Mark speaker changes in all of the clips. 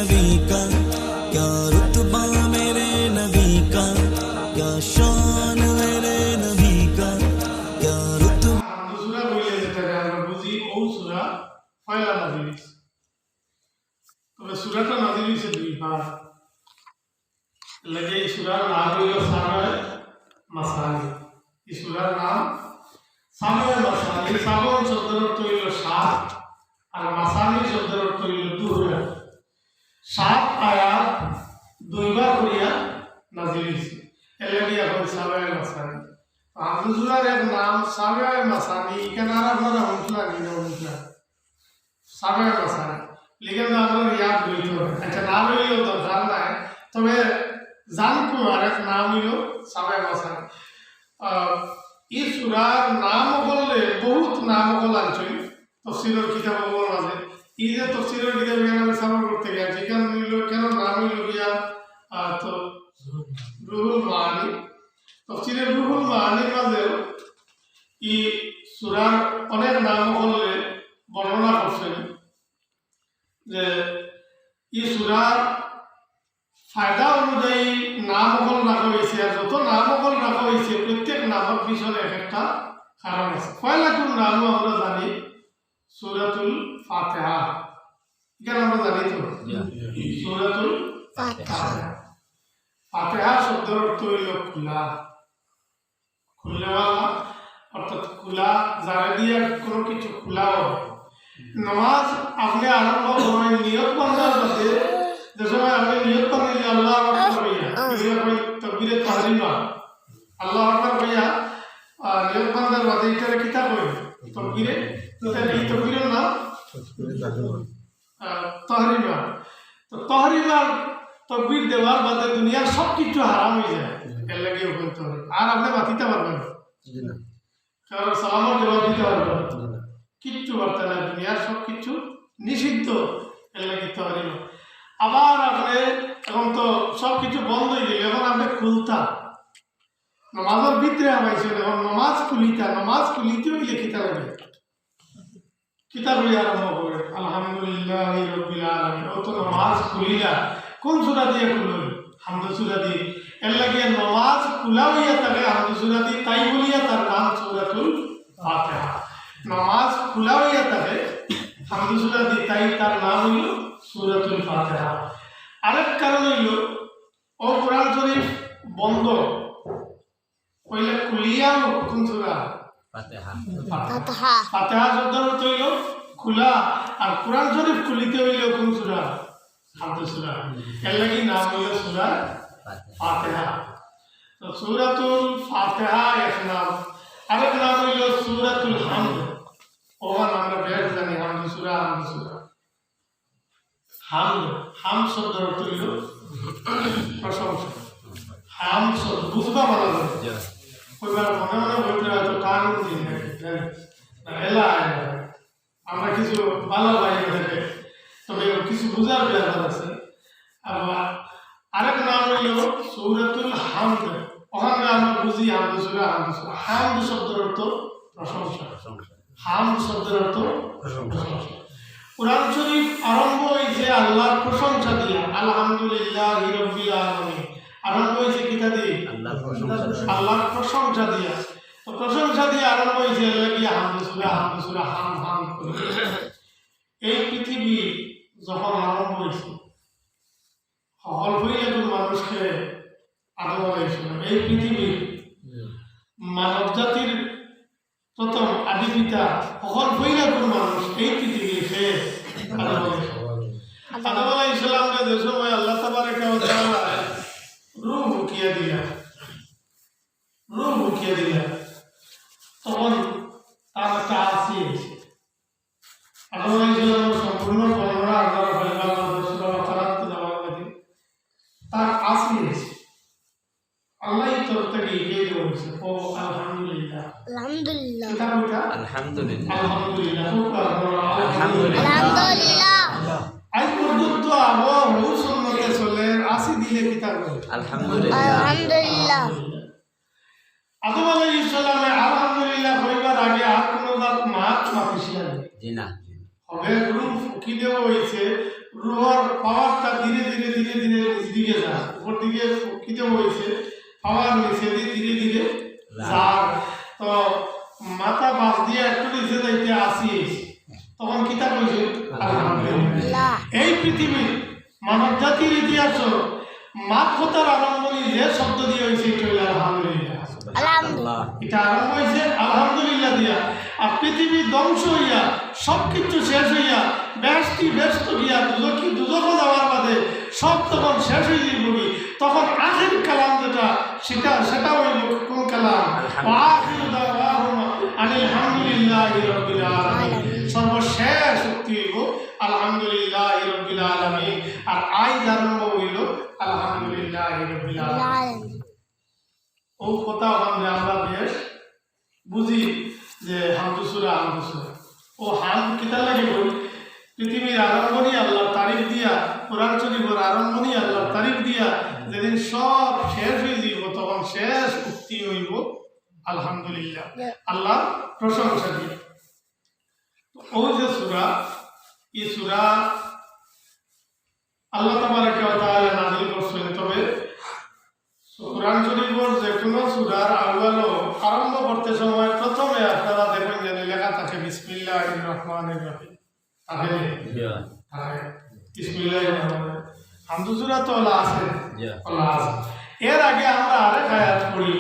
Speaker 1: नबी का, क्या रुतबा मेरे नबी का, क्या शान मेरे नबी का, क्या रुतबा।
Speaker 2: সূরা বইলে যেটাকে আমরা বুঝি ও সূরা পয়লা নাযিল হইছে। তবে সূরাটা নাযিল হইছে দুইবার। লাগে এই সূরার নাম হইল সাবায়ে মাসানি। এই সূরার নাম সাবায়ে মাসানি। সাবান শব্দের অর্থ হইল সাত আর মাসানি শব্দের অর্থ হইল দুহরা। সাত আয়াত দুইবার করিয়া নাযিল হইছে। এর লাগে এখন সাবায়ে মাসানি। সূরার এর নাম সাবায়ে মাসানি। কেন আপনারা হুঁশলা নিন হুঁশলা সাবায়ে মাসানি লিখে না আমরা ইয়াদ হইতে হবে। আচ্ছা নাম হইলেও দরকার নাই, তবে জানকো আর এক নাম হইল সাবায়ে মাসানি। এই সূরার নাম বললে বহুত নাম বল আছে তাফসীরের কিতাবগুলোর মাঝে। এই যে তাফসীরের কিতাবে আমি সামনে করতে গেছি কেন হইল, কেন নাম হইল গিয়া তো রুহুল মাআনি। তাফসীরের রুহুল মাআনির মাঝে এই সূরার অনেক নাম বললে বর্ণনা করছেন যে এই সূরার ফায়দা অনুযায়ী নামকল রাখা হয়েছে। আর যত নামকল রাখা হয়েছে প্রত্যেক নামের পিছনে এক একটা কারণ আছে। পয়লাকুল নামও আমরা জানি সূরাতুল ফাতিহা। এখানে আমরা জানি তো সূরাতুল ফাতিহা। ফাতিহা শব্দের অর্থ হইল খোলা, খুলনেওয়ালা, অর্থাৎ খোলা, যারা দিয়ে কোনো কিছু খোলা হয়। নামাজ আপনি আরম্ভ করেন নিয়ত বান্ধার সাথে, যে সময় আপনি নিয়ত বান্ধিলে আল্লাহ আকবার কইয়া তাকবীরে তাহরিমা আল্লাহ আকবার কইয়া নিয়ত বান্ধার বাদে এটারে কিতাব কই তাকবীরে, এই তাকবীরের নাম তাহরিমা। তো তাহরিমার তাকবীর দেওয়ার বাদে দুনিয়ার সব কিছু হারাম হয়ে যায়। এর লাগে বলতে হবে আর আপনি বাতিতে পারবেন না, কারণ সালামের জবাব দিতে পারবেন না, কিচ্ছু বার্তা না, দুনিয়ার সব কিছু নিষিদ্ধ। এর লাগে তাহরিমা। আবার আপনি এখন তো সব কিছু বন্ধ হয়ে গেল, এখন আপনি খুলতা নামাজের ভিতরে আমাইছেন, এখন নামাজ খুলিতা, নামাজ খুলিতে হইলে কিতা লাগে কিতাব আরম্ভ করে আলহামদুলিল্লাহি রাব্বিল আলামিন। ও তো নামাজ খুলিলা কোন সূরা দিয়ে খুলল? হামদ সূরা দিয়ে। এর লাগে নামাজ খুলা হইয়া থাকে হামদ সূরা দিয়ে, তাই বলিয়া তার নাম সূরাতুল ফাতিহা। নামাজ খুলা হইয়া থাকে হামদ সূরা দিয়ে, তাই তার নাম হইল সূরাতুল ফাতিহা। আরেক কারণ হইল ও কোরআন শরীফ বন্ধ কইলে খুলিয়াও কোন সূরা? ফাতিহা। ফাতিহা শব্দের অর্থ হইল খোলা, আর কোরআন শরীফ খুলিতে হইল কোন সূরা? হামদ সূরা। এর লাগি নাম হইল সূরা ফাতিহা। তো সূরাতুল ফাতিহা এক নাম। আরেক নাম হইল সূরাতুল হামদ। ওখান আমরা বেশ জানি হামদ সূরা, হামদ সূরা। হামদ, হাম শব্দের অর্থ হইল প্রশংসা। হাম শব্দ বুঝবা ভালো লাগে, ওইবার মনে মনে বলতে হয়তো কান দিন এলা আমরা কিছু ভালো লাগে থাকে, তবে কিছু বুঝার ব্যাপার আছে। আবার আরেক নাম হইল সূরাতুল হামদ। ওখানে আমরা বুঝি হামদ সূরা, হামদ সূরা। হামদ শব্দের অর্থ প্রশংসা, হামদ শব্দের অর্থ প্রশংসা। কোরআন শরীফ আরম্ভ হয়েছে আল্লাহর প্রশংসা দিয়ে, আলহামদুলিল্লাহি রাব্বিল আলামিন। আরম্ভ হয়েছে কিতা দিয়ে? আল্লাহর প্রশংসা দিয়া। তো প্রশংসা দিয়ে আরম্ভ হয়েছে এর লাগি হামদ সূরা, হামদ সূরা, হাম হাম করে। এই পৃথিবী যখন আরম্ভ হয়েছে সকল হইলে কোন মানুষকে আদম আলাইহিস সালাম, এই পৃথিবীর মানব জাতির প্রথম আদি পিতা সকল হইলে কোন মানুষ, এই পৃথিবী সে আদম আলাইহিস সালামকে যে সময় আল্লাহ তাবারaka ওয়া তাআলা রূহ ঢুকিয়ে দিলেন, তখন তার একটা আসি আদম আলাইহিস সালামের সম্পূর্ণ বর্ণনা আপনারা পাইবেন সূরা বাকারাতে যাওয়ার মধ্যে। তার আসি আল্লাহ তরফ থেকে এগিয়ে দিয়েছে ও আলহামদুলিল্লাহ, আলহামদুলিল্লাহ, আলহামদুলিল্লাহ, আলহামদুলিল্লাহ। আজ পর্যন্ত আবহাওয়া বহু সুন্নতে চলে আসি দিলে কিতাব আলহামদুলিল্লাহ। আদম আলাইহিস সালামে আলহামদুলিল্লাহ কইবার আগে আর কোন জাত মাত মাতিছিলেন জি না, হবে রূহ ফুকি দেওয়া হয়েছে রুহর পাওয়ারটা ধীরে ধীরে ধীরে ধীরে দিকে যায়, উপর দিকে খিতে হয়েছে, পাওয়ার নিচে দিয়ে ধীরে ধীরে যায়। তো মাথা বাস দিয়ে একটু নিচে যাইতে আসি, তখন কিতা কইছে আলহামদুলিল্লাহ। এই পৃথিবীর মানব জাতির ইতিহাস মাতৃতার আরম্ভনী যে শব্দ দিয়ে হয়েছে এটা হইল আলহামদুলিল্লাহ। এটা আরম্ভ হয়েছে আলহামদুলিল্লাহ দিয়া। আর পৃথিবী ধ্বংস হইয়া সবকিছু শেষ হইয়া ব্যস্তি ব্যস্ত গিয়া দুজকি দুজক যাওয়ার বাদে সব তখন শেষ হয়ে যাইব, তখন আখির কালাম যেটা সেটা হইল কোন কালাম? আখিরু দাওয়াহুম আলহামদুলিল্লাহি রাব্বিল আলামিন। সর্বশেষ উক্তি হইব আলহামদুলিল্লাহি রাব্বিল আলামিন। আর আজ আরম্ভ হইল আলহামদুলিল্লাহি রাব্বিল আলামিন। ও কথা আমরা বেশ বুঝি যে হামদু সূরা ও হাম কিতা লাগে বল, পৃথিবীর আরম্ভনী আল্লাহর তারিফ দিয়া, কোরআন শরীফের আরম্ভনী আল্লাহর তারিফ দিয়া, যেদিন সব শেষ হয়ে যাব তখন শেষ উক্তি হইব আলহামদুলিল্লাহ, আল্লাহ প্রশংসা দিয়ে। ও যে সূরা, এই সূরা আল্লাহ তাবারাকা ওয়া তাআলা নাযিল করছেন। তবে কোরআন শরীফের যে কোনো সূরার আউয়ালো আরম্ভ করতে সময় প্রথমে আপনারা দেখবেন যে লেখা থাকে বিসমিল্লাহির রহমানির রহিম। তাহলে বিসমিল্লাহির রহমানির রহিম হামদু সূরা তো আছে। এর আগে আমরা আরেক আয়াত পড়ি,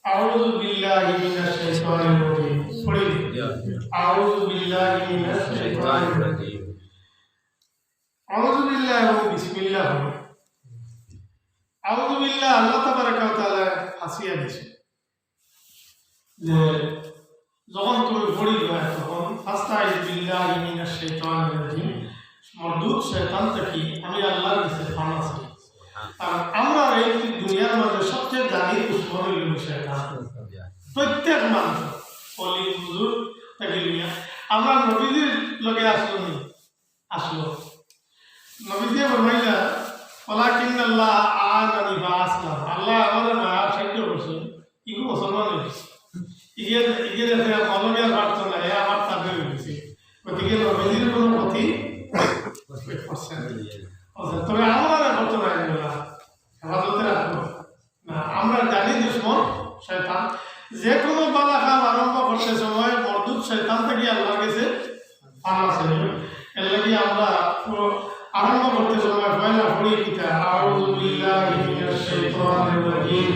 Speaker 2: আউযু বিল্লাহি মিনাশ শাইতানির রাজিম। পড়ি আউযু বিল্লাহি মিনাশ শাইতানির রাজিম। আউযু বিল্লাহি এবং বিসমিল্লাহ। আউযু বিল্লাহ আল্লাহ তাবারাকা ওয়া তাআলা হাসিয়া দিয়েছে যে যখন তুমি পড়িবা তখন ফাস্তাইযু বিল্লাহি মিনাশ শাইতানির রাজিম, মরদুদ শয়তান থেকে আমি আল্লাহর কাছে পানা চাই। আর আমরা এই দুনিয়ার মধ্যে সবচেয়ে দামি দুশমন হইল শয়তান। প্রত্যেক মানুষ অলি হুজুর থেকে নিয়ে আমরা নবীদের লগে আসলো নবীজি বলমাইলা ওয়ালাকিন আল্লাহ আনানি বাসলাম, আল্লাহ আমাদের মায়া সাহায্য করছে। ইগো মুসলমান হয়েছে, ইগে দেখে কলমিয়ার পারত না, এ আমার তাবে হয়েছে। গতিকে নবীজির কোনো ক্ষতি করছেন। তবে আমরা করতে পারি না, হেফাজতে রাখবো না। আমরা জানি দুশ্মন শয়তান, যে কোনো বালা কাম আরম্ভ করতে সময় মরদুদ শয়তান থেকে আল্লাহর কাছে পানা চাই। এর লাগি আমরা আরম্ভ করতে সময় পয়লা পড়ি কিতা আউযু বিল্লাহি মিনাশ শাইতানির রাজিম।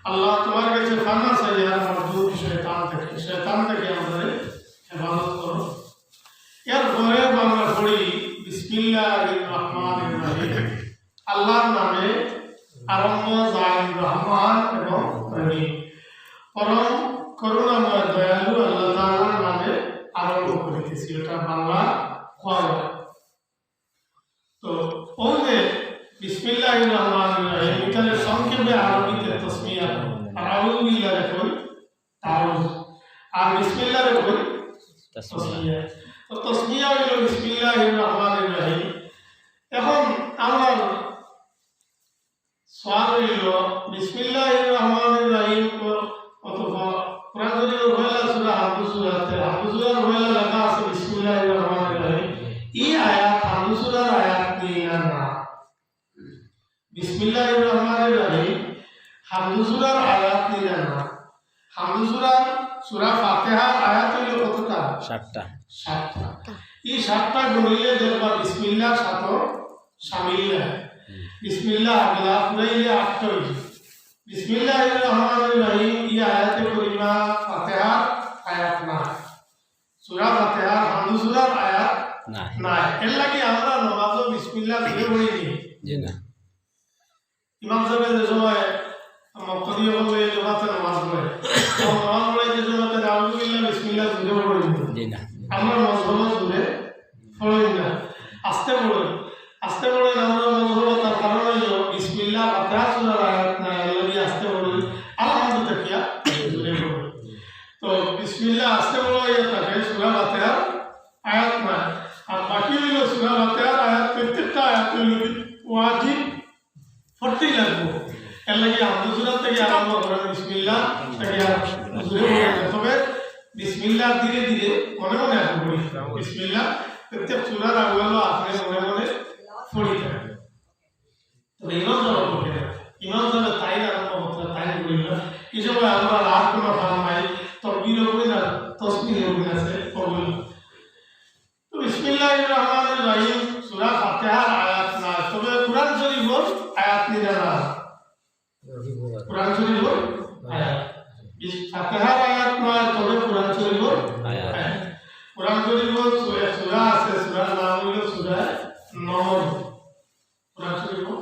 Speaker 2: আল্লাহ তোমার কাছে পানা চাই আর মরদুদ শয়তান থেকে আমাদের হেফাজত করো। এরপরে আমরা পড়ি বিসমিল্লাহির রহমানির রহিম। আল্লাহর নামে আরম্ভ, যার রহমান এবং রহিম, পরম করুণাময় দয়ালু আল্লাহ তাআলার নামে আরম্ভ করিতেছি। এটা বাংলা হয়। তো ওই যে বিসমিল্লাহির রহমানির রহিম, এখানে সংক্ষেপে আরবিতে তাসমিয়া, আর আউযু বিল্লাহ রেখুন তাউজ, আর বিসমিল্লাহ রেখুন তাসমিয়া। তো তাসমিয়া হইল বিসমিল্লাহির রহমানির রহিম। এখন আমার সওয়াল হইল বিসমিল্লাহির রহমানির রহিম অথবা কোরআন শরীফের পহেলা সূরা হামদু সূরাতে হামদু সূরার পহেলা লেখা আছে বিসমিল্লাহির রহমানির রহিম। এই আয়াত হামদু সূরার আয়াত না। বিসমিল্লাহির রহমানির রহিম হামদু সূরার আয়াত না। হামদু সূরার সূরা ফাতিহার আয়াত হইল কতটা? 7টা। এই 7টা গণিলে দেখবা বিসমিল্লাহ সাথে শামিল है। বিসমিল্লাহ আগলা পুরাইলে 8টা হইছে। বিসমিল্লাহির রহমানির রহিম এই আয়াতে করিমা ফাতিহার আয়াত না, সূরা ফাতিহার হামদু সূরার আয়াত না। এর লাগি আমরা নামাজে বিসমিল্লাহ দিয়ে পড়ি জি না। ইমাম সাহেব যে সময় মুক্তাদি বলে জমাতে নামাজ পড়ে, নামাজ পড়ে যে জমাতে আউযু বিল্লাহ বিসমিল্লাহ দিয়ে পড়ি জি না। আমরা মজবুত করে পড়ি না, আস্তে পড়ি। আমরা মজবুত তার কারণ হলো বিসমিল্লাহ ফাতিহা সূরার আয়াত না, এর লাগি আস্তে পড়ি। আলহামদুলিল্লাহ তাকিয়া জোরে পড়ি। তো বিসমিল্লাহ আস্তে পড়ি তাকে সূরা ফাতিহার আয়াত না। আর বাকি হইল সূরা ফাতিহার আয়াত, প্রত্যেকটা আয়াত হইল ওয়াজিব পড়তেই লাগবে। এর লাগি হামদু সূরা থেকে আরম্ভ করে বিসমিল্লাহ থেকে জোরে পড়ি। তবে বিসমিল্লাহ ধীরে ধীরে মনে মনে পড়ি। বিসমিল্লাহ প্রত্যেক সূরার আগুলো আপনি মনে মনে পড়ি থাকবেন। তবে ইমাম যারা পড়ে ইমাম যারা তাই আরম্ভ করতে তাই বলিল এই সময় আমরা আর কোনো ফার্ম নাই তকবীর হবে না তসবিহ হবে আছে পড়বেন। তো বিসমিল্লাহির রহমানির রহিম সূরা ফাতিহার আয়াত না, তবে কুরআন শরীফের আয়াত নিয়ে না, কুরআন শরীফের আয়াত ফাতিহার আয়াত না, তবে কুরআন শরীফের আয়াত। কুরআন শরীফের সূরা আছে, সূরার নাম হলো সূরা নমল। কুরআন শরীফের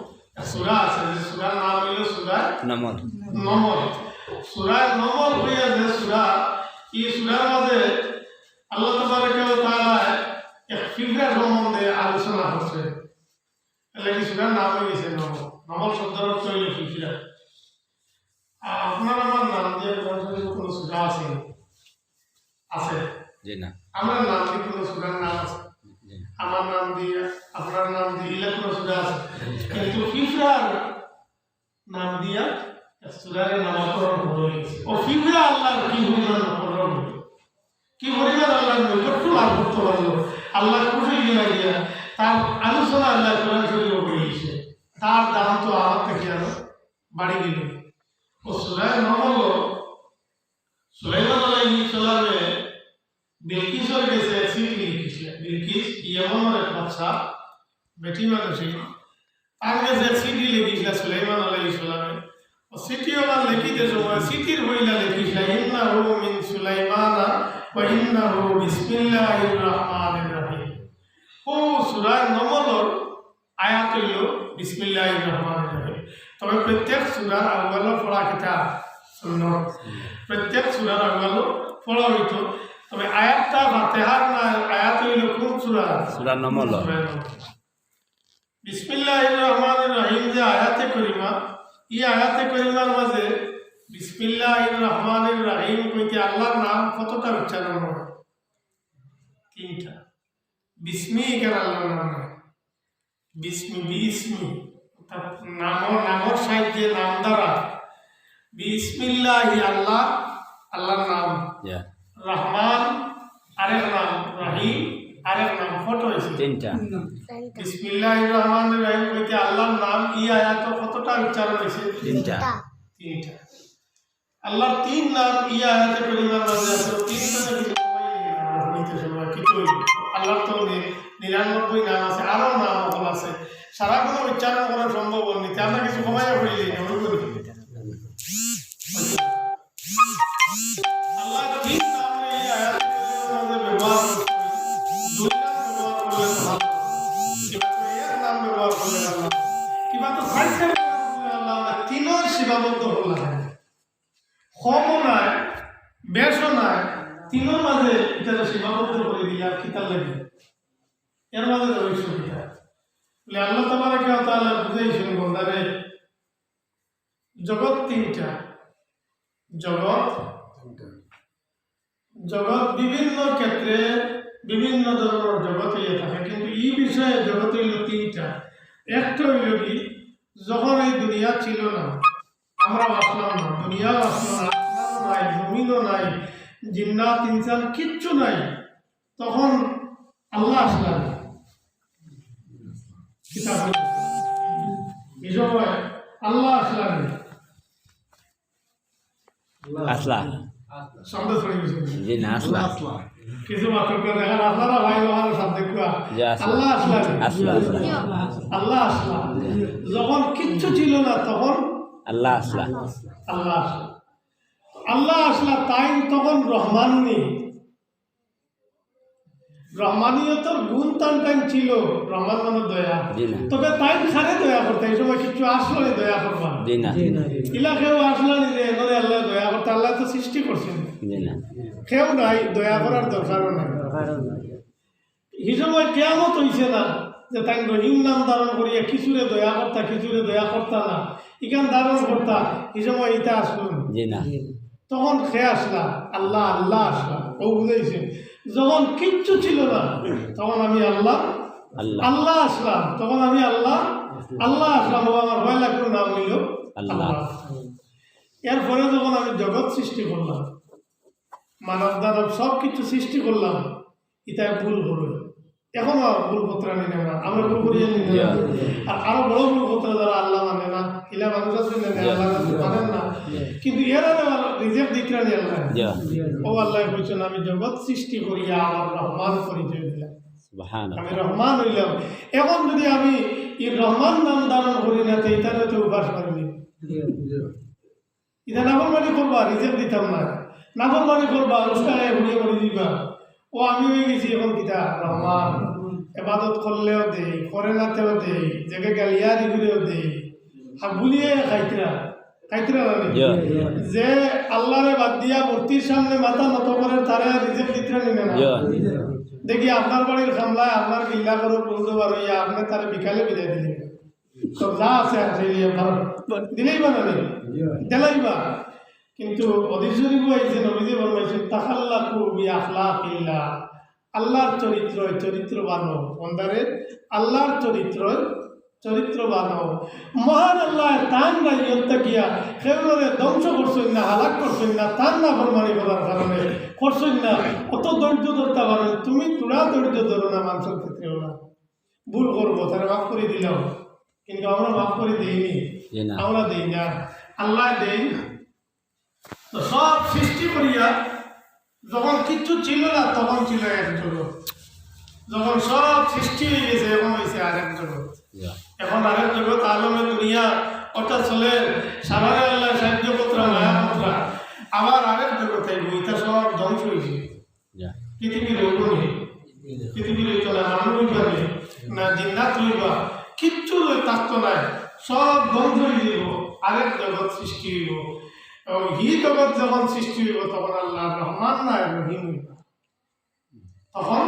Speaker 2: সূরা আছে, যে সূরার নাম হলো সূরা নমল। নমল সূরা নমল হইয়া যে সূরা, এই সূরার মধ্যে আল্লাহ তাবারaka ওয়া তাআলা এক ফিকরা সম্বন্ধে আলোচনা করছে। এলাকি সূরার নাম হয়েছে নমল। নমল শব্দের অর্থ হইল ফিকরা। আপনার আমার নাম দিয়ে কোরআন শরীফে কোনো সূরা আছে? আছে?
Speaker 3: জি না।
Speaker 2: আমার নাম দিয়ে কোনো সূরার নাম আছে? আমার নাম দিয়ে আপনার নাম দিয়ে এলা কোনো সূরা আছে? কিন্তু ফিকরার নাম দিয়া সূরার নামকরণ করা হয়েছে। ও ফিকরা আল্লাহর কি পরিমাণ নামকরণ, কি পরিমাণ আল্লাহর নৈকট্য লাভ করতে পারলো, আল্লাহ খুশি লাগিয়া তার আলোচনা আল্লাহ কোরআন শরীফে করেছে। তার দাম তো আমার থেকে আরো বাড়ি গেল। ও সূরা নমল সুলাইমান আলাইহিস সালামে বিলকিসের কাছে চিঠি লিখেছিলেন। বিলকিস ইয়েমেনের এক বাদশা বেটি মানুষ, তার কাছে চিঠি লিখেছিলেন সুলাইমান আলাইহিস সালামে। ও চিঠি আমার লিখিতে সময় চিঠির বইলা লিখেছিলেন ইন্নাহু মিন সুলাইমানা ওয়া ইন্নাহু বিসমিল্লাহির রহমানির রহিম। ও সূরা নমলের আয়াত হইল বিসমিল্লাহির রহমানির রহিম। তবে প্রত্যেক সূরার আগুলো পড়া কিতাব সুন্নাত, প্রত্যেক সূরার আগুলো পড়া হইতো। তবে আয়াতটা ফাতিহার না, আয়াত হইল কোন সূরা?
Speaker 3: সূরা নমল।
Speaker 2: বিসমিল্লাহির রহমানির রহিম যে আয়াতে করিমা, এই আয়াতে করিমার মাঝে বিসমিল্লাহির রহমানির রহিম কইতে আল্লাহর নাম কতটা উচ্চারণ হয়? তিনটা। বিসমি কেন আল্লাহর নাম নয়? বিসমি বিসমি নামর সাহায্যে নাম দ্বারা বিসমিল্লাহি আল্লাহ, আল্লাহর নাম, রহমান আরেক নাম, রহিম আরেক নাম, ফটো হয়েছে
Speaker 3: তিনটা।
Speaker 2: বিসমিল্লাহির রহমানির রহিম কইতে আল্লাহর নাম এই আয়াত কতটা উচ্চারণ হয়েছে?
Speaker 3: তিনটা।
Speaker 2: তিনটা। আল্লাহর তিন নাম এই আয়াতে পরিমাণ মাঝে আছে। তিনটা কিছু নিতে সময় কিছু আল্লাহর তো 99 নাম আছে, আরো নাম সকল আছে, সারা কোনো উচ্চারণ করা সম্ভব নিতে আমরা কিছু কমাইয়া পড়িলি আল্লাহ তিন নাম এই আয়াতে ব্যবহার তিনও সীমাবদ্ধ হল কমও নাই বেশও নাই, তিনোর মাঝে এটা সীমাবদ্ধ করে দিলে আর খিতাল লাগে এর মাঝে রয়েছে কিতা বলে আল্লাহ তাবারাকা ওয়া তাআলা বুঝাইছেন বন্দারে জগৎ তিনটা। জগৎ বিভিন্ন ক্ষেত্রে বিভিন্ন ধরনের জগৎ হইয়া থাকে, কিন্তু এই বিষয়ে জগৎ হইল তিনটা। একটা হইল কি, যখন এই দুনিয়া ছিল না, আমরা আসলাম না, দুনিয়া আসলো না, আসমানও নাই, জমিনও নাই, জিন্নাত ইনসান কিচ্ছু নাই, তখন আল্লাহ আসলেন। কিতাব এই সময় আল্লাহ আসলেন,
Speaker 3: আসলা
Speaker 2: শব্দ ছড়ে গেছে
Speaker 3: জি না। আসলা
Speaker 2: কিছু মাত্র দেখার আপনারা ভাই আমার শব্দ আল্লাহ আসলেন।
Speaker 3: আসলা
Speaker 2: আল্লাহ আসলা যখন কিচ্ছু ছিল না, তখন
Speaker 3: আল্লাহ আসলা।
Speaker 2: আল্লাহ আসলা, আল্লাহ আসলা তাই তখন রহমান নেই, রহমানিয়তর গুণ তান টাইম ছিল, রহমান মানে দয়া, তবে তাই খারে দয়া করতে এই সময় কিছু আসলো না দয়া করবা ইলা কেউ আসলো নি যে এখানে আল্লাহ দয়া করতে, আল্লাহ তো সৃষ্টি করছেন, কেউ নাই দয়া করার দরকারও নাই। এই সময় কেয়ামত হইছে না যে তাই রহিম নাম ধারণ করিয়া কিছুরে দয়া করতা, কিছুরে দয়া করতা না, ইখান ধারণ করতা, এই সময় এটা আসলো না, তখন খে আসলা আল্লাহ, আল্লাহ আসলা। ও বুঝাইছে যখন কিচ্ছু ছিল না, তখন আমি আল্লাহ, আল্লাহ আসলাম, তখন আমি আল্লাহ, আল্লাহ আসলাম। ও আমার ভয় লাগলো, নাম হইল আল্লাহ। এরপরে যখন আমি জগৎ সৃষ্টি করলাম, মানব দানব সব কিছু সৃষ্টি করলাম, এটা ভুল করবে, এখনো ভুল পত্রা নিনে না, আমরা ভুল করিয়ে নিতে না। আর আরো বড় ভুল পত্রা যারা আল্লাহ মানে না, ইলা মানুষ আছে না, আল্লাহ মানেন না, কিন্তু এরা রিজেক্ট দিকরা নিয়ে আল্লাহ ও আল্লাহ বলছেন আমি জগৎ সৃষ্টি করিয়া আমার রহমান পরিচয় দিলাম, আমি রহমান হইলাম। এখন যদি আমি এই রহমান নাম ধারণ করি না, তো এটারে তো উপাস পারবি, এটা নাফরমানি করবা, রিজেক্ট দিতাম না, নাফরমানি করবা, উস্কায় ঘুরিয়ে করে দিবা। ও আমি হয়ে গেছি এখন কিতা রহমান, এবাদত করলেও দেই, করে নাতেও দেই, জেগে গালিয়ারি ঘুরেও দেই, বুলিয়ে খাইতরা যে আল্লাহরে বাদ দিয়া মূর্তির সামনে মাথা নত করে তারা রিজেক্ট দিতরা নিবে না। দেখি আপনার বাড়ির খামলায় আপনার কিল্লা করে পৌঁছতে পারো, আপনি তারা বিকালে বিদায় দিলেন, তো যা আছে দিলেই বা না দিলাইবা। কিন্তু অধিশরী বইছে নবীজি বলছেন তাখাল্লাকু বিআখলাকিল্লাহ, আল্লাহর চরিত্র বানো বন্দারে, আল্লাহর চরিত্র বানো। মহান আল্লাহ তান রাইয়ত গিয়া সেগুলোরে ধ্বংস করছেন না, হালাক করছেন না, তান না ফরমানি করার কারণে করছেন না। অত ধৈর্য ধরতে পারেন তুমি, তোরা ধৈর্য ধরো না, মানুষের ক্ষেত্রেও না, ভুল করবো তারা মাফ করে দিলাম, কিন্তু আমরা মাফ করে দিইনি, আমরা দিই না, আল্লাহ দেই। তো সব সৃষ্টি করিয়া যখন কিচ্ছু ছিল না তখন ছিল এক জগৎ, যখন সব সৃষ্টি হয়ে গেছে এখন হয়েছে আরেক জগৎ, এখন আরেক জগৎ আলমে দুনিয়া, অর্থাৎ চলে সারারে আল্লাহ সাহায্য পত্রা মায়াপত্রা, আবার আরেক জগৎ এই বইটা সব ধ্বংস হয়েছে। পৃথিবীর ওগুনি, পৃথিবীর হইতো না, মানুষ হইবা না, জিন্নাত হইবা, কিচ্ছু থাকতো নাই, সব ধ্বংস হয়ে যাব, আরেক জগৎ সৃষ্টি হইব। এবং হি জগৎ যখন সৃষ্টি হইব তখন আল্লাহ রহমান না রহিম হইব, তখন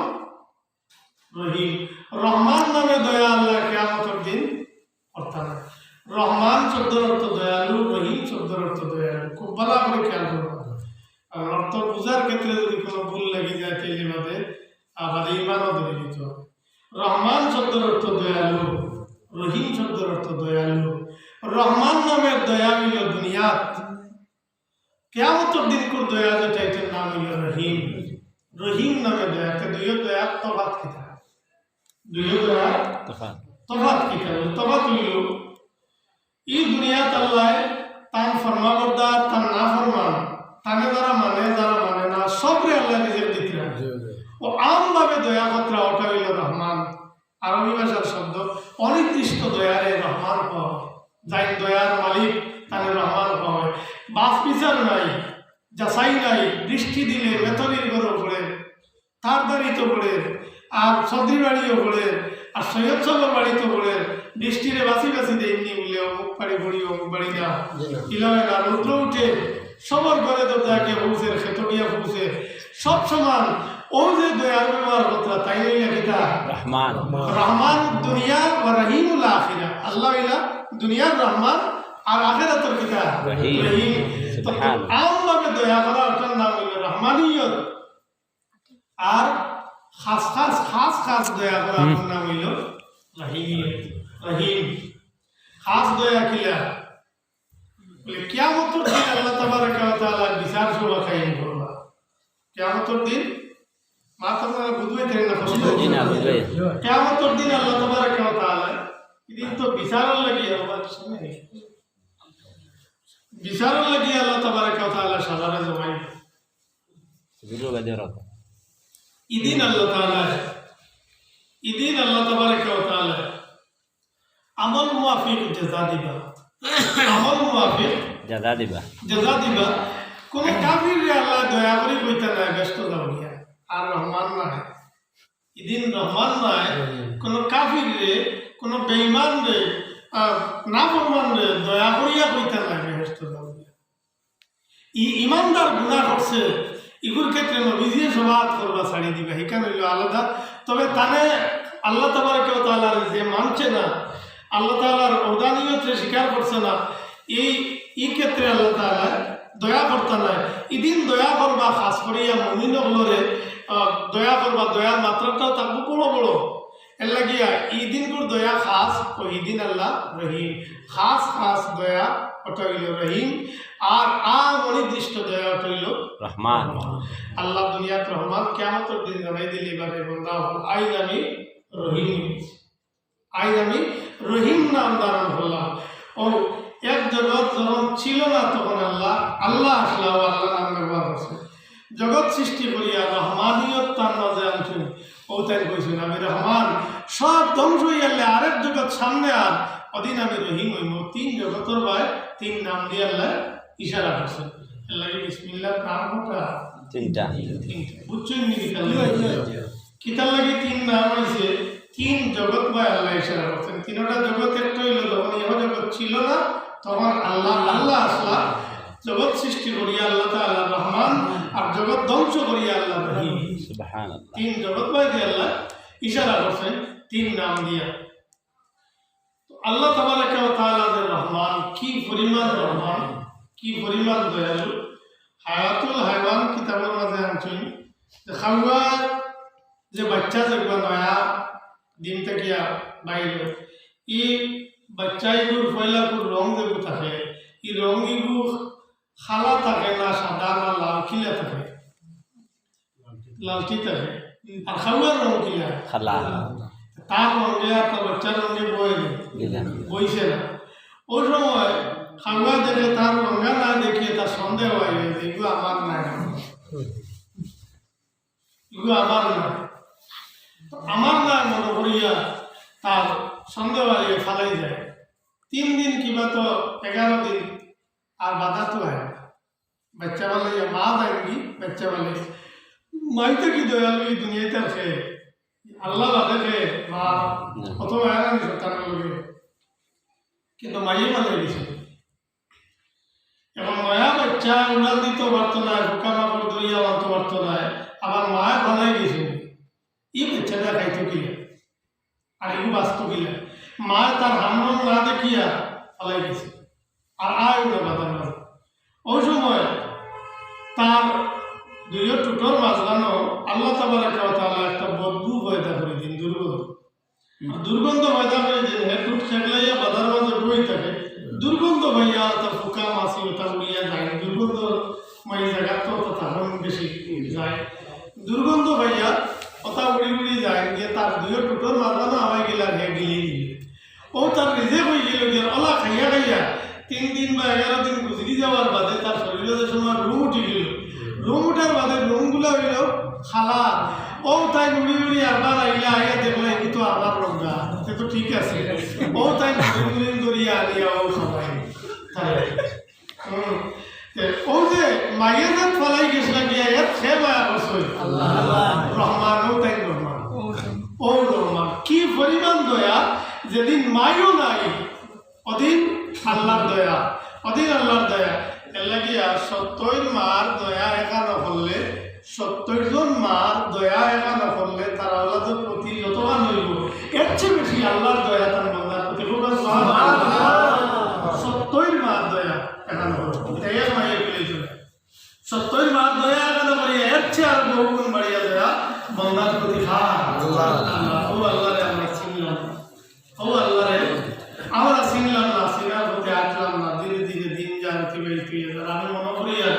Speaker 2: রহিম রহমান নামে দয়া আল্লাহ কিয়ামতের দিন অর্থাৎ রহমান শব্দের অর্থ দয়ালু, রহিম শব্দের অর্থ দয়ালু, খুব ভালো করে খেয়াল করবো। অর্থ বোঝার ক্ষেত্রে যদি কোনো ভুল লেগে যায় তাহলে বাদে আবার ইমানও ধরে দিতে হবে। রহমান শব্দের অর্থ দয়ালু, রহিম শব্দের অর্থ দয়ালু। রহমান নামের দয়া হইল দুনিয়াত, কিয়ামতের দিন কোন দয়া যেটা এটার নাম হইল রহিম। রহিম নামে দয়া, দুইও দয়া তফাৎ কিতা, দুইও দয়া তফাৎ কিতা, তফাৎ হইল এই দুনিয়াত আল্লাহ তান ফরমাবরদার, তান না ফরমান, তানে যারা মানে যারা মানে না, সবরে আল্লাহ নিজের দিতে ও আমভাবে দয়া কত্রা, ওটা হইল রহমান। আরবি ভাষার শব্দ অনির্দিষ্ট দয়ারে রহমান পাওয়া, যাই দয়ার মালিক তানে রহমান পাওয়া। বাস বিচার নাই, যাচাই নাই, বৃষ্টি দিলে বেতনির ঘরও পড়ে, তার বাড়িতে পড়ে, আর সদরি বাড়িও পড়ে, আর সৈয়দ সাহেবের বাড়িতে পড়ে, বৃষ্টিরে বাসি বাসি দেয়নি বলে অমুক বাড়ি পড়ি অমুক বাড়ি না, ইলামে না, রৌদ্র উঠে সবার ঘরে দরজাকে পৌঁছে, খেতড়িয়া পৌঁছে, সব সমান। ও যে দয়ার ব্যবহার কথা তাই হইলা কিতা রহমান, রহমান দুনিয়া ও রহিমুল আখিরা, আল্লাহ ইলা দুনিয়ার রহমান আর আখিরাতের কিতা রহিম। আমভাবে দয়া করা ওটার নাম হইল রহমানিয়ত, আর খাস খাস খাস খাস দয়া করা ওটার নাম হইল রহিমিয়ত। রহিম খাস দয়া কিলা বলে কিয়ামতের দিন আল্লাহ তাবারক ওয়া তাআলা বিচার সভা কায়েম করবা। কিয়ামতের দিন মাত্র বুঝবাইতে না, কিয়ামতের দিন আল্লাহ তাবারক ওয়া তাআলা এদিন তো বিচারের লাগি বিচারের লাগি আল্লাহ তাবারক ওয়া তাআলা সাজারে জমাই ইদিন আল্লাহ তাআলা, ইদিন আল্লাহ তাবারক ওয়া তাআলা আমল মুআফিক জাযা দিবা, আমল মুআফিক জাযা দিবা। কোন কাফিরে আল্লাহ দয়া করে কইতা না ব্যস্ত যাও গিয়া, আর রহমান নাই, ইদিন রহমান নাই, কোন কাফিরে কোন বেঈমান রে না ফরমান রে দয়া করিয়া কইতা না ব্যস্ত যাও গিয়া। ইমানদার গুনাহ করছে, ইগুর ক্ষেত্রে নবীজি সমাজ করবা ছাড়ি দিবা, এখানে হইল আলাদা। তবে তানে আল্লাহ তাবারক ওয়া তাআলা যে মানছে না, আল্লাহ তাআলার ঔদানিয়তকে স্বীকার করছে না, এই ক্ষেত্রে আল্লাহ তাআলা দয়া করতে নাই। এদিন দয়া করবা খাস করিয়া মুমিন হলরে দয়া করবা, দয়ার মাত্রাটাও থাকবো বড় বড়। এর লাগিয়া এই দিনগুর দয়া খাস ও এই দিন আল্লাহ রহিম খাস খাস দয়া ওটা হইল রহিম আর অনির্দিষ্ট দয়া ওটা হইল
Speaker 3: রহমান
Speaker 2: আল্লাহ দুনিয়াত রহমান কিয়ামতের দিন জানাই দিলি বারে বন্দা হল আইজ আমি রহিম আইজ আমি রহিম নাম ধারণ করলাম ও এক জগৎ যখন ছিল না তখন আল্লাহ আল্লাহ আসলা ও আল্লাহ নাম ব্যবহার করছে জগৎ সৃষ্টি করিয়া রহমানিয়ত তার মাঝে আনছেন ও তাই কইছেন আমি রহমান সব ধ্বংস হয়ে গেলে আরেক জগৎ সামনে আর অদিন আমি রহিম হইম তিন জগতের ভাই তিন নাম দিয়ে আল্লাহ ইশারা করছেন আল্লাহ বিসমিল্লাহ নাম কোটা
Speaker 3: তিনটা
Speaker 2: বুঝছেন নি কিতার লাগে তিন নাম হয়েছে তিন জগৎ ভাই আল্লাহ ইশারা করছেন তিনটা জগৎ একটা হইল যখন ইহ জগৎ ছিল না তখন আল্লাহ আল্লাহ আসলা জগৎ সৃষ্টি করিয়া আল্লাহ তাআলা রহমান আর জগৎ ধ্বংস করিয়া আল্লাহ রহিম
Speaker 3: সুবহানাল্লাহ
Speaker 2: তিন জগৎ ভাই দিয়ে আল্লাহ ইশারা করছেন তিন নাম দিয়া আল্লাহ তাবারাকা ওয়া তাআলা যে রহমান কি পরিমাণ রহমান কি পরিমাণ দয়ালু হায়াতুল হায়ওয়ান কিতাবের মাঝে আনছেন যে খাওয়া যে বাচ্চা যেগুলো নয়া ডিম থেকে বাইরে ই বাচ্চাইগুর পয়লাগুর রং যেগুলো থাকে এই রঙিগুলো খালা থাকে না সাদা না লাল কিলা থাকে লালটি থাকে আর খাওয়ার রং কিলা
Speaker 3: খালা
Speaker 2: তার রঙে আর তার বাচ্চার রঙে বইছে না ওই সময় খাওয়া দেখে তার রঙা না দেখিয়ে তার সন্দেহ হয় যে এগুলো আমার না এগুলো আমার না আমার না মনে করিয়া তার সন্দেহ হয় ফালাই যায় 3 দিন কিংবা তো 11 দিন আর বাধা তো হয় বাচ্চা বলে মা দেয়নি বাচ্চা বলে মাইতে কি দয়ালু এই দুনিয়াতে আছে আল্লাহ বাদে মা কত আয়ান সন্তান লগে কিন্তু মাইয়ে ভালো গেছে এবং মায়া বাচ্চা উড়াল দিতে পারতো না বোকা মাপড় দরিয়া আনতে পারতো না আবার মায়া ভালাই গেছে এই বাচ্চাটা খাইতো কিনা আর এগুলো বাঁচত কিনা মা তার হামরম না দেখিয়া ফালাই গেছে আর আয় না বাদার মাঝে ওই সময় তার দুইয়ের টুটোর মাঝখানো আল্লাহ তাবারাকা ওয়া তাআলা একটা বদবু পয়দা করে দিন দুর্গন্ধ পয়দা করে দিন হে টুট খেগলাইয়া বাদার মাঝে বই থাকে দুর্গন্ধ ভাইয়া তার ফুকা মাছি ওটা উড়িয়া যায় দুর্গন্ধ মাই জায়গা তো তখন বেশি যায় দুর্গন্ধ ভাইয়া ওটা উড়ি উড়ি যায় গিয়ে তার দুইয়ের টুটোর মাঝখানো আমায় গেলা হে গিলিয়ে দিল ও তার নিজে হয়ে গেল গিয়ে ওলা খাইয়া খাইয়া 3 দিন বা 11 দিন গুজরি যাওয়ার বাদে তার শরীরে যে সময় রুম উঠে গেল রুম উঠার বাদে রুমগুলো হইল খালা ও তাই উড়ি উড়ি আবার আইলা আইয়া দেখলো এই তো আমার রঙা সে তো ঠিক আছে ও তাই উড়ি করিয়া আনিয়া ও সবাই ও যে মায়ের হাত ফলাই গেছিল গিয়া এর সে মায়া বসই রহমান ও তাই রহমান ও রহমান কি পরিমাণ দয়া যেদিন মাইও নাই অদিন আল্লাহর দয়া অদিন আল্লাহর দয়া এর লাগিয়া 70 মার দয়া একা না করলে 70 জন মার দয়া একা না করলে তার আল্লাহর প্রতি যতবার হইব এর চেয়ে বেশি আল্লাহর দয়া তার বান্দার প্রতি হবে 70 মার দয়া একা না করলে এই মায়ের পেয়েছে 70 মার দয়া একা না করিয়া এর চেয়ে আর বহুগুণ বাড়িয়া দয়া বান্দার প্রতি আল্লাহ ও আল্লাহরে আমরা চিনলাম ও আল্লাহরে আমরা চিনলাম না চিনার প্রতি আসলাম না ধীরে ধীরে দিন যায় অতিবাহিত হয়ে যায় আমি মনে করি আর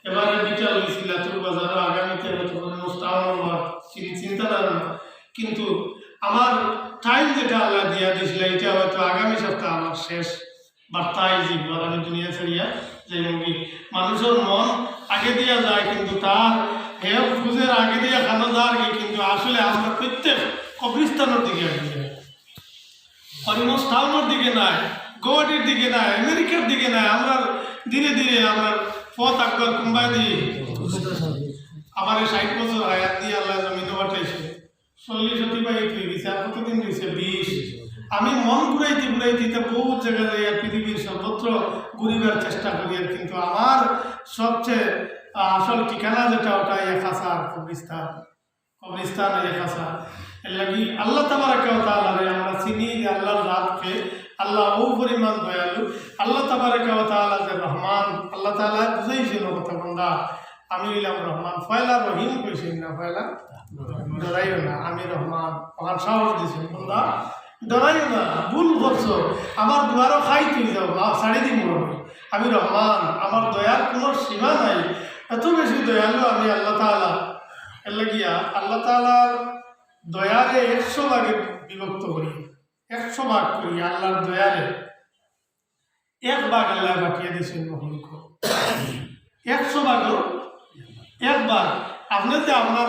Speaker 2: এবারে বিচার হয়েছিল তোর বাজারে আগামীতে হয়তো চিন্তা না কিন্তু আমার টাইম যেটা আল্লাহ দিয়া দিয়েছিল এটা হয়তো আগামী সপ্তাহ আমার শেষ বার্তায় জীবন আমি দুনিয়া ছাড়িয়া যে মুভি মানুষের মন আগে দিয়া যায় কিন্তু তার হেল্প খুঁজের আগে দিয়া খানো যায় কিন্তু আসলে আমরা প্রত্যেক কবরিস্তানের দিকে আগে যাই অলমোস্ট টাউনের দিকে নাই গুয়াহাটির দিকে নাই আমেরিকার দিকে নাই আমরা ধীরে ধীরে আমরা পথ আকবর কুম্বাই দিই আমার 60 বছর হায়াত দিয়ে আল্লাহ জমিনে পাঠাইছে 40 অতিবাহিত হয়ে গেছে আর কতদিন হয়েছে 20 আমি মন ঘুরাইতে ঘুরাইতে বহুত জায়গা যাই পৃথিবীর সর্বত্র ঘুরিবার চেষ্টা করি কিন্তু আমার সবচেয়ে আসল ঠিকানা যেটা ওটা একাসার কবরিস্তান একাসা এর লাগি আল্লাহ তাবারাকা ওয়া তাআলা আমরা চিনি যে আল্লাহর রাতকে আল্লাহ ও পরিমাণ দয়ালু আল্লাহ তাবারাকা ওয়া তাআলা যে রহমান আল্লাহ তাআলা বুঝাইছিল কথা বন্ধা আমি হইলাম রহমান ফয়লা রহিম কইছেন না ফয়লা ডরাইও না আমি রহমান আমার সাহস দিছেন বন্ধা ডরাইও না ভুল করছো আমার দুয়ারও খাই তুই যাও ছাড়ি দিন আমি রহমান আমার দয়ার কোনো সীমা নাই এত বেশি দয়ালু আমি আল্লাহ তাআলা এর লাগিয়া আল্লাহ তাআলার দয়ারে 100 ভাগে বিভক্ত করি 100 ভাগ করি আল্লাহর দয়ারে 1 ভাগ আল্লাহ বাকিয়ে দিয়েছেন মহলুক 100 ভাগও 1 ভাগ আপনি যে আপনার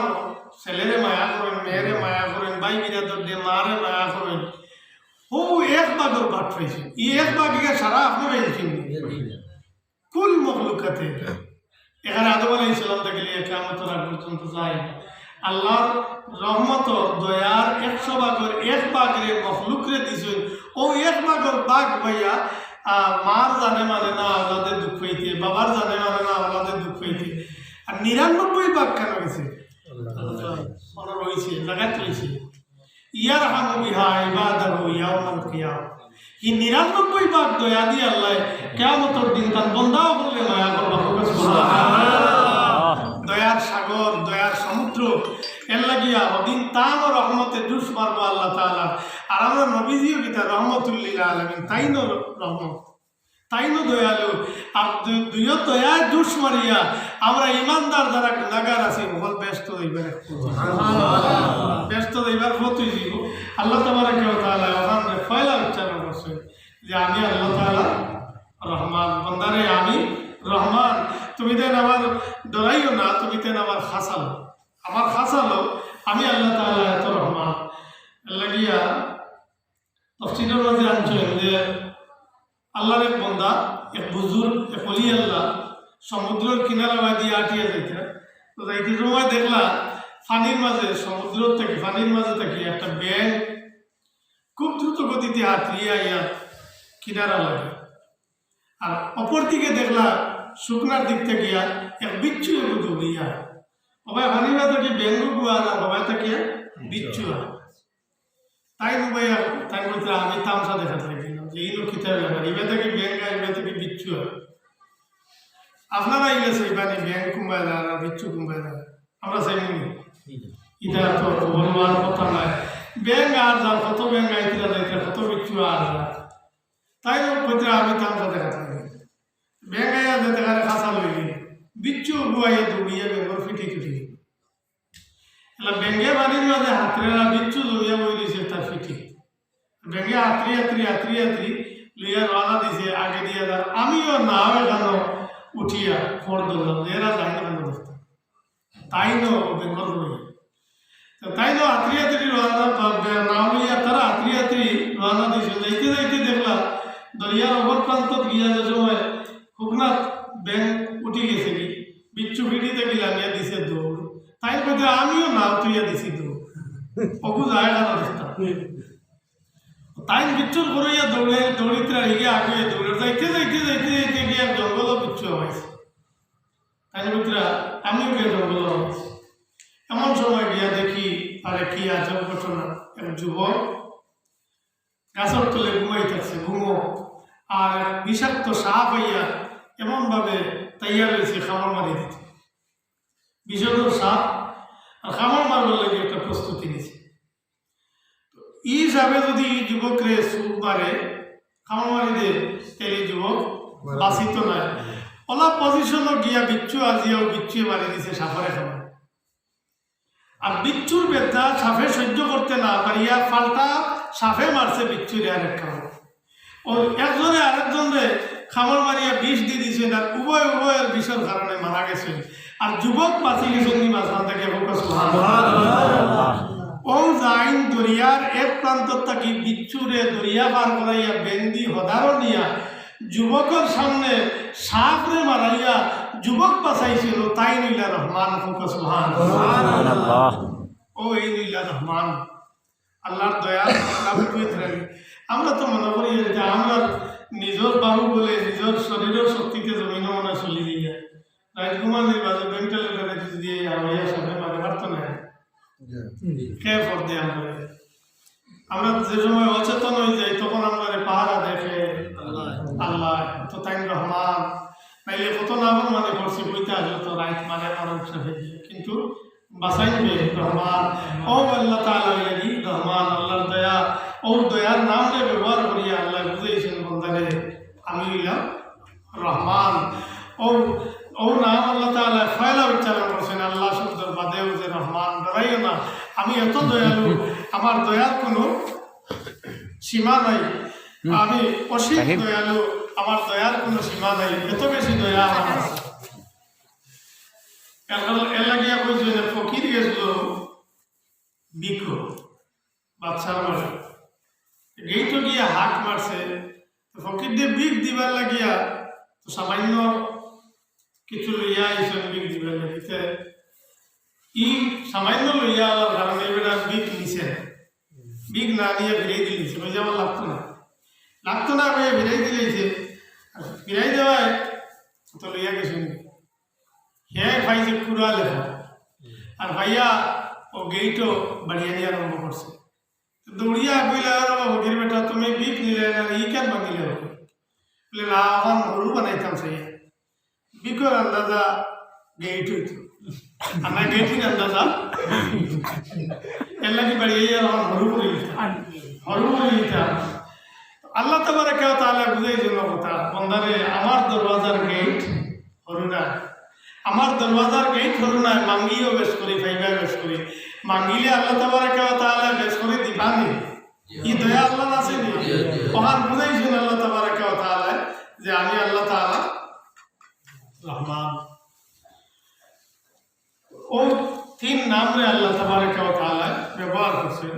Speaker 2: ছেলেরে মায়া করেন মেয়েরে মায়া করেন ভাই বিরাদর দিয়ে মারে মায়া করেন ও 1 ভাগের ভাগ পাইছে এই 1 ভাগে সারা আপনি পেয়েছেন কুল মখলুকাতে এখানে আদম আলাইহিস সালাম থেকে নিয়ে কিয়ামতের আগ পর্যন্ত যায় আল্লাহর রহমত দয়ার 100 ভাগের 1 ভাগের মখলুকরে দিছেন ও 1 ভাগের ভাগ ভাইয়া মার জানে মানে না আওলাদের দুঃখ হইতে বাবার জানে মানে না আওলাদের দুঃখ হইতে আর 99 ভাগ কেন গেছে আল্লাহ রয়েছে জায়গা রয়েছে ইয়ারহামু বিহা ইবাদাহু ইয়াউমাল কিয়ামah এই 99 ভাগ দয়া দিয়ে আল্লাহ কিয়ামতের দিন তার বান্দাও বললে মায়া করবা সুবহানাল্লাহ দয়ার সাগর দয়ার সমুদ্র এর লাগিয়া ওদিন তামও রহমতে জুস মারবো আল্লাহ তাআলা আর আমরা নবীজিও কিতা রহমতুল লিল আলামিন তাইনো রহমত তাইনো দয়ালু আর দুইও দয়া জুস মারিয়া আমরা ইমানদার যারা গুনাহগার আছি ওখানে ব্যস্ত হইবার ব্যস্ত হইবার ফতুই দিব আল্লাহ তাবারাকা ওয়া তাআলা ওখানে ফয়লা উচ্চারণ করছে যে আমি আল্লাহ তাআলা রহমান বান্দারে আমি রহমান তুমি দেন আমার ডরাইও না তুমি দেন আমার খাসালো আমার খাসালো আমি আল্লাহ তাআলা এত রহমান লাগিয়া তফসিরের মাঝে আনছেন যে আল্লাহর এক বান্দা এক বুজুর্গ এক ওলি আল্লাহ সমুদ্রের কিনারা দিয়ে আটিয়ে যাইতে তো যাইতে সময় দেখলা পানির মাঝে সমুদ্র থেকে পানির মাঝে থেকে একটা ব্যাঙ খুব দ্রুত গতিতে আটলিয়া ইয়া কিনারা লাগে আর অপর দিকে দেখলা শুকনার দিক থেকে এক বিচ্ছু দৌড়িয়া সবাই ভানিবা থেকে বেঙ্গু গুয়া না সবাই থেকে বিচ্ছু তাই ভাইয়া তাই বলতে আমি তামসা দেখাতে লাগলাম যে এই লোক কিতাব ব্যাপার এবার থেকে ব্যাংক এবার থেকে বিচ্ছু আপনারা গেছে এখানে ব্যাংক কুম্বাই দেয় বিচ্ছু কুম্বাই দেয় আমরা চাই মনি এটা তো বলবার কথা নয় ব্যাংক আর যার কত ব্যাংক আইতে যাইতে কত বিচ্ছু আর তাই বলতে আমি তামসা দেখাতে লাগলাম ব্যাংক আইয়া যেতে গেলে খাসা লইলি বিচ্ছু গুয়াইয়া দৌড়িয়া ব্যাংকর ফিটি টুটি ব্যাঙ্গে বাড়ির মাঝে হাতরেরা বিচ্ছু জড়িয়া বই দিয়েছে তার ফিটি ব্যাঙ্গে হাতরি লইয়া রওনা দিছে আগে দিয়ে যার আমিও নাও এখানে উঠিয়া খড় ধরলাম এরা যাই না কেন দেখতাম তাই নো বেঙ্গল রয়ে তাই নো হাতরি রওনা নাও লইয়া তারা হাতরি রওনা দিছে যাইতে যাইতে দেখলাম দরিয়ার অপর প্রান্ত গিয়া যে সময় হুকনাথ ব্যাংক উঠি গেছে কি বিচ্ছু ফিটিতে গিলা নিয়ে দিছে দৌড় তাই বলতে আমিও নাও তুইয়া দিছি তো অকু যায় না দেখতাম তাই বিচ্ছুর করিয়া দৌড়িতে গিয়ে আগে দৌড়ে যাইতে গিয়ে জঙ্গল বিচ্ছু হয়েছে তাই বলতে আমিও গিয়ে জঙ্গল হয়েছি এমন সময় গিয়া দেখি আরে কি আছে ঘটনা এক যুবক গাছের তলে ঘুমাইতেছে ঘুমো আর বিষাক্ত সাপ হইয়া এমনভাবে তৈয়ার হয়েছে খাবার মারি দিতে বিষাক্ত সাপ আর খাবার মারবার লাগে একটা প্রস্তুতি নিছে এই হিসাবে যদি যুবকরে সুখ মারে খাবার মারি দে তাহলে যুবক বাঁচিত নয় ওলা পজিশনও গিয়া বিচ্ছু আজিয়াও বিচ্ছু মারি দিছে সাপরে খাবার আর বিচ্ছুর ব্যথা সাপে সহ্য করতে না পারিয়া পাল্টা সাপে মারছে বিচ্ছুরে আরেক খাবার ও একজনে আরেকজনে খাবার মারিয়া বিষ দিয়ে দিয়েছেন আর উভয়ের বিষের কারণে মারা গেছে আর যুবক বাঁচি গেছেন মাঝখান থেকে ও যাইন দরিয়ার এক প্রান্ত থাকি বিচ্ছুরে দরিয়া পার করাইয়া বেন্দি হদারও নিয়া যুবকের সামনে সাপরে মারাইয়া যুবক বাঁচাইছিল তাই নইলা রহমান ও এই নইলা রহমান আল্লাহর দয়া আমরা তো মনে করি যে আমরা নিজের বাহু বলে নিজের শরীরের শক্তিতে জমিনে মনে চলি দিয়ে রাজকুমারের বাজে ভেন্টিলেটরে দিয়ে আইয়া সামনে মারে পারতো না কে ফর দে আমরা যে সময় অচেতন হয়ে যাই তখন আমরা পাহারা দেখে আল্লাহ তো তাই রহমান নাইলে কত নাম মানে করছি বইতে আসলে তো রাইট মানে সমস্যা হয়ে যায় কিন্তু বাসাইবে রহমান ও আল্লাহ তাআলা লাগি রহমান আল্লাহর দয়া ও দয়ার নামে ব্যবহার করিয়া আল্লাহ বুঝাইছেন বন্দারে আমি হইলাম রহমান ও ও নাম আল্লাহ তাআলা ফয়লা উচ্চারণ করছেন আল্লাহ শব্দের বাদেও যে রহমান ডরাইও না আমি এত দয়ালু আমার দয়ার কোনো সীমা নাই আমি অসীম দয়ালু আমার দয়ার কোনো সীমা নাই এত বেশি দয়া আমার আছে। এর লাগিয়া কইছে যে ফকির গেছিল বিক্র বাদশার মারে গেইটো গিয়া হাক মারছে ফকির দিয়ে বিক দিবার লাগিয়া তো সামান্য কিছু লইয়া আইসেন বিক দিবার লাগিতে ই সামান্য লইয়া আমার কারণে এবার বিক নিছে বিক না দিয়ে ফিরাই দিয়েছে ওই আমার লাগতো না ভাই ফিরাই দিয়েছে ফিরাই দেওয়ায় তো লইয়া গেছেন হ্যাঁ ভাই যে পুরা লেখা আর ভাইয়া ও গেইটও বাড়িয়ে নিয়ে আরম্ভ করছে দৌড়িয়া কইলা ফকির বেটা তুমি বিক নিলে না ই কেন বানিলে বলে না আমার হরু বানাইতাম সেই বিকর আন্দাজা গেইট হইতো আমার গেইটির আন্দাজা এর লাগে বাড়িয়ে আমার হরু করে দিতাম আল্লাহ তাবারাকা ওয়া তাআলা বুঝাই জন্য কথা বন্দারে আমার দরওয়াজার গেট হরু না আমার দরওয়াজার গেট হরু না মাঙ্গিও বেশ করি ফাইবা বেশ করি মাঙ্গিলে আল্লাহ তাবারাকা ওয়া তাআলা বেশ করে দিবানি ই দয়া আল্লাহ আছে নি ওহার বুঝাইছেন আল্লাহ তাবারাকা ওয়া তাআলা যে আমি আল্লাহ তাআলা রহমান ও তিন নাম রে আল্লাহ তাবারাকা ওয়া তাআলা ব্যবহার করছেন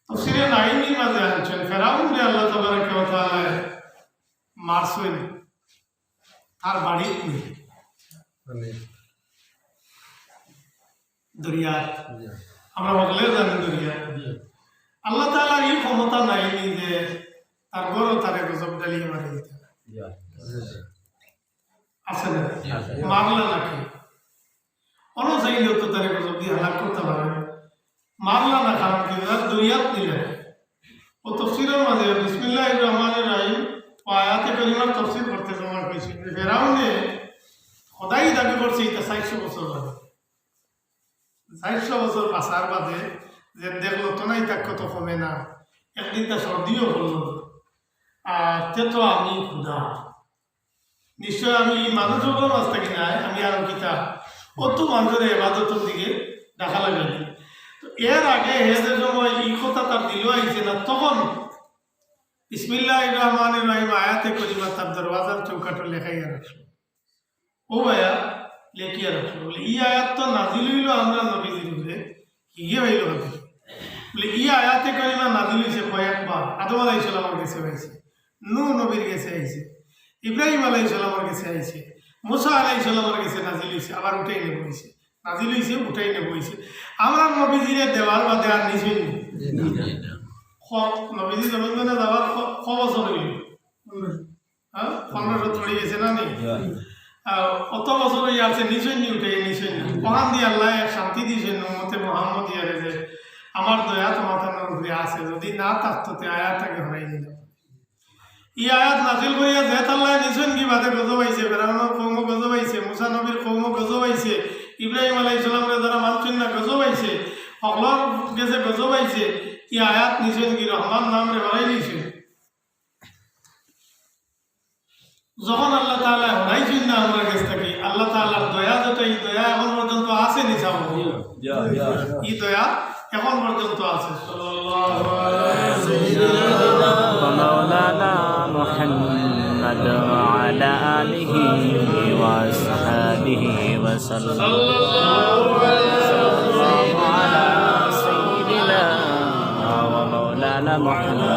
Speaker 2: তাফসীরে নাইমির মাঝে আনছেন ফেরাউন রে আল্লাহ তাবারাকা ওয়া তাআলা মারছেন তার বাড়ি দরিয়া আমরা বললে জানি দরিয়া আল্লাহ তাআলার এই ক্ষমতা নাইনি যে তার গরো তারে গজব ডালিয়ে মারি দিতে আছে না মারলা নাকি অন্য চাইলেও তো তারে গজব দিয়ে হালাক করতে পারে মারলা না কারণ কি দরিয়াত নিলে ও তফসিরের মাঝে বিসমিল্লাহির রহমানির রহিম ও আয়াতে কারিমার তফসির করতে সময় পেয়েছে ফেরাউনে খোদাই দাবি করছে এটা 400 বছর বাদে 400 বছর পাসার বাদে যে দেখলো তো নাই তাক কত কমে না একদিন তা সর্দিও করলো আর তে তো আমি খুদা নিশ্চয় আমি মানুষের মাছ থাকি না আমি আরো কিতা কত মানুষের এবাদতের দিকে দেখা লাগে তো এর আগে হেদের সময় এই কথা তার দিল আইছে না তখন বিসমিল্লাহির রহমানির রহিম আয়াতে করিমা তার দরওয়াজার চৌকাটো লেখাইয়া রাখলো ও ভাইয়া লেখিয়া রাখলো বলে ই আয়াত তো নাজিল হইল আমরা নবীজির উপরে হিগে হইল বলে ই আয়াতে করিমা নাজিল হইছে কয়েকবার আদম আলাইহিস সালামের কাছে হইছে নূহ নবীর কাছে আইছে ইব্রাহিম আলাইহিস সালামের কাছে আইছে মুসা আলাইহিস সালামের কাছে নাজিল হইছে আবার উঠাই নেব হইছে নাজিল হইছে উঠাই নেব হইছে আমরা নবীজিরে দেওয়ার বাদে আর নিছেন নবীজি জমিনে যাওয়ার ক বছর হইল হ্যাঁ 15 চলে গেছে না নেই কত বছর হয়ে আছে নিশ্চয় নি উঠে নিশ্চয় না কোরআন দিয়ে আল্লাহ শান্তি দিয়েছেন উম্মতে মুহাম্মদ ইয়ারে যে আমার দয়া তোমাদের উপরে আছে যদি না থাকতো তে আয়াতটাকে হরাই দিল ই আয়াত নাজিল করিয়া যে আল্লাহ নিশ্চয় কি বাদে গজব আইছে ফেরাউনের কওম গজব আইছে মুসা নবীর কওম গজব আইছে ইব্রাহিম আলাইহিস সালামের যারা মানছেন না গজব আইছে সকলের গেছে গজব আইছে ই আয়াত নিশ্চয় কি রহমান নামে হরাই দিয়েছে যখন আল্লাহ তাআলা হরাইছেন না আমরা কাছ থেকে আল্লাহ তাআলার দয়া যেটা এই দয়া এখন পর্যন্ত আছে নি সাব এই দয়া এখন পর্যন্ত আছে সাল্লাল্লাহু আলাইহি মাওলানা মুহাম্মদ ওয়া আলা আলিহি ওয়া সাহবিহি ওয়া সাল্লাল্লাহু আলা সাইয়্যিদিনা ওয়া মাওলানা মুহাম্মদ